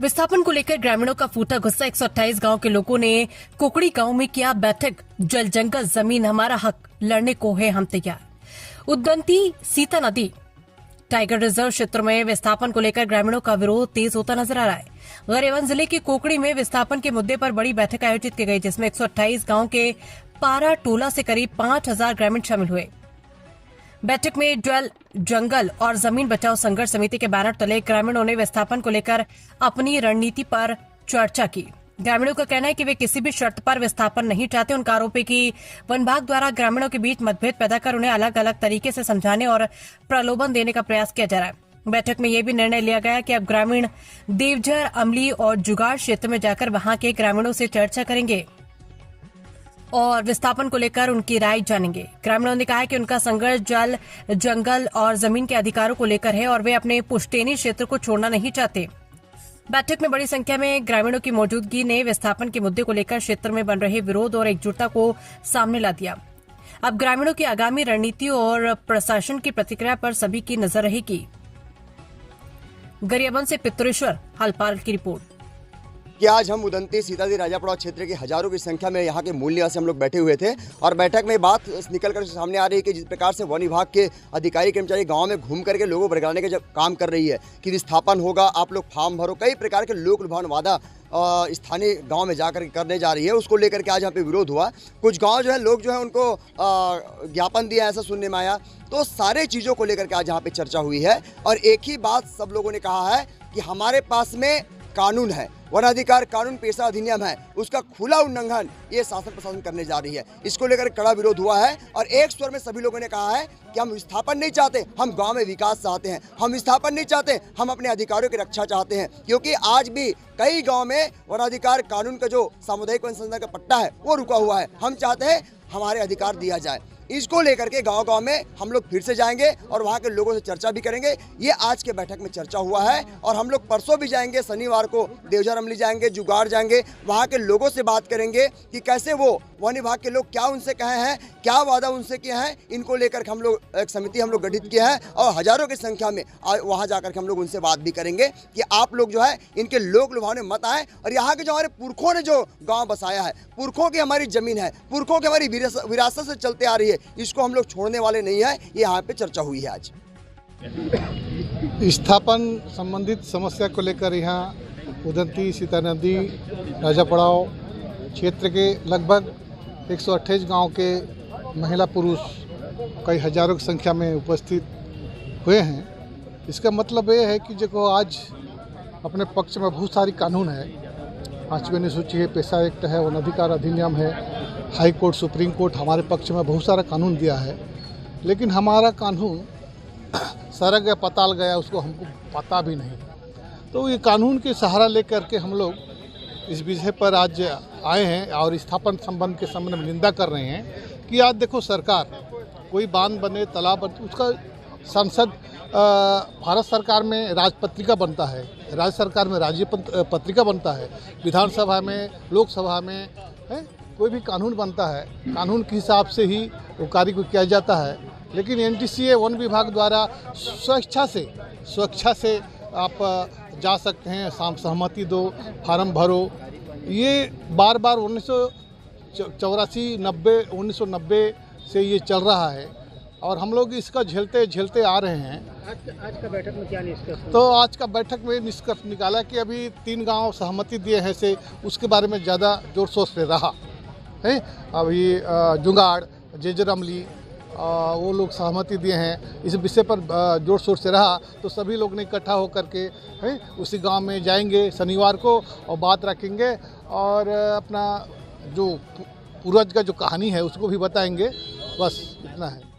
विस्थापन को लेकर ग्रामीणों का फूटा गुस्सा। 128 गांव के लोगों ने कुकड़ी गांव में किया बैठक। जल जंगल जमीन हमारा हक, लड़ने को है हम तैयार। उद्वंती सीता नदी टाइगर रिजर्व क्षेत्र में विस्थापन को लेकर ग्रामीणों का विरोध तेज होता नजर आ रहा है। गरियाबंद जिले के कोकड़ी में विस्थापन के मुद्दे पर बड़ी बैठक आयोजित की गई, जिसमें 128 गांव के पारा टोला से करीब 5000 ग्रामीण शामिल हुए। बैठक में जल जंगल और जमीन बचाओ संघर्ष समिति के बैनर तले ग्रामीणों ने विस्थापन को लेकर अपनी रणनीति पर चर्चा की। ग्रामीणों का कहना है कि वे किसी भी शर्त पर विस्थापन नहीं चाहते। उनका आरोप है कि वन विभाग द्वारा ग्रामीणों के बीच मतभेद पैदा कर उन्हें अलग अलग तरीके से समझाने और प्रलोभन देने का प्रयास किया जा रहा है। बैठक में यह भी निर्णय लिया गया कि अब ग्रामीण देवझर, अमली और जुगाड़ क्षेत्र में जाकर वहां के ग्रामीणों से चर्चा करेंगे और विस्थापन को लेकर उनकी राय जानेंगे। ग्रामीणों ने कहा है कि उनका संघर्ष जल, जंगल और जमीन के अधिकारों को लेकर है और वे अपने पुश्तैनी क्षेत्र को छोड़ना नहीं चाहते। बैठक में बड़ी संख्या में ग्रामीणों की मौजूदगी ने विस्थापन के मुद्दे को लेकर क्षेत्र में बन रहे विरोध और एकजुटता को सामने ला दिया। अब ग्रामीणों की आगामी रणनीति और प्रशासन की प्रतिक्रिया पर सभी की नजर रहेगी। गरियाबंद से पित्तरेश्वर हालपाल की रिपोर्ट। कि आज हम उदंती सीताजी राजापुरा क्षेत्र के हजारों की संख्या में यहाँ के मूल निवासी हम लोग बैठे हुए थे और बैठक में बात निकल कर सामने आ रही है कि जिस प्रकार से वन विभाग के अधिकारी कर्मचारी गांव में घूम करके लोगों को भड़काने का जब काम कर रही है कि विस्थापन होगा, आप लोग फॉर्म भरो, कई प्रकार के लोक लुभावन वादा स्थानीय गांव में जाकर करने जा रही है, उसको लेकर के आज यहाँ पे विरोध हुआ। कुछ गांव जो है लोग जो है उनको ज्ञापन दिया, ऐसा सुनने में आया। तो सारे चीज़ों को लेकर के आज यहाँ पे चर्चा हुई है और एक ही बात सब लोगों ने कहा है कि हमारे पास में कानून है, वनाधिकार कानून पेशा अधिनियम है, उसका खुला उल्लंघन ये शासन प्रशासन करने जा रही है। इसको लेकर कड़ा विरोध हुआ है और एक स्वर में सभी लोगों ने कहा है कि हम विस्थापन नहीं चाहते, हम गांव में विकास चाहते हैं। हम विस्थापन नहीं चाहते, हम अपने अधिकारों की रक्षा चाहते हैं, क्योंकि आज भी कई गाँव में वनाधिकार कानून का जो सामुदायिक वन संरक्षण का पट्टा है वो रुका हुआ है। हम चाहते हैं हमारे अधिकार दिया जाए। इसको लेकर के गांव-गांव में हम लोग फिर से जाएंगे और वहां के लोगों से चर्चा भी करेंगे। ये आज के बैठक में चर्चा हुआ है और हम लोग परसों भी जाएंगे, शनिवार को देवझर अमली जाएंगे, जुगाड़ जाएंगे, वहां के लोगों से बात करेंगे कि कैसे वो वन विभाग के लोग क्या उनसे कहे हैं, क्या वादा उनसे किया है। इनको लेकर हम लोग एक समिति हम लोग गठित किया है और हजारों की संख्या में वहाँ जाकर के हम लोग उनसे बात भी करेंगे कि आप लोग जो है इनके लोक लुभावने मत आए और यहाँ के जो हमारे पुरखों ने जो गाँव बसाया है, पुरखों की हमारी जमीन है, पुरखों की हमारी विरासत से चलते आ रही है, इसको हम लोग छोड़ने वाले नहीं है। ये यहाँ पे चर्चा हुई है। आज विस्थापन संबंधित समस्या को लेकर यहाँ उदंती सीता नदी राजापड़ाव क्षेत्र के लगभग 128 गांव के महिला पुरुष कई हजारों की संख्या में उपस्थित हुए हैं। इसका मतलब ये है कि जो आज अपने पक्ष में बहुत सारी कानून है, 5वीं अनुसूची है, पेशा एक्ट है, वन अधिकार अधिनियम है, हाई कोर्ट, सुप्रीम कोर्ट हमारे पक्ष में बहुत सारा कानून दिया है, लेकिन हमारा कानून सड़क गया, पताल गया, उसको हमको पता भी नहीं। तो ये कानून के सहारा लेकर के हम लोग इस विषय पर आज आए हैं और विस्थापन संबंध के संबंध में निंदा कर रहे हैं कि आज देखो सरकार कोई बांध बने, तालाब बने, उसका संसद भारत सरकार में राजपत्रिका बनता है, राज्य सरकार में राज्य पत्रिका बनता है, विधानसभा में, लोकसभा में है, कोई भी कानून बनता है, कानून के हिसाब से ही वो कार्य को किया जाता है। लेकिन एनटीसीए वन विभाग द्वारा स्वेच्छा से आप जा सकते हैं, सहमति दो, फार्म भरो, ये बार 1990 से ये चल रहा है और हम लोग इसका झेलते आ रहे हैं। आज का बैठक में क्या निष्कर्ष? तो आज का बैठक में निष्कर्ष निकाला कि अभी 3 गांव सहमति दिए हैं, से उसके बारे में ज़्यादा जोर शोर से रहा है। अभी जुगाड़, जेजर अमली वो लोग सहमति दिए हैं, इस विषय पर जोर शोर से रहा। तो सभी लोग ने इकट्ठा होकर के है उसी गांव में जाएंगे शनिवार को और बात रखेंगे और अपना जो पूर्वज का जो कहानी है उसको भी बताएंगे। बस इतना है।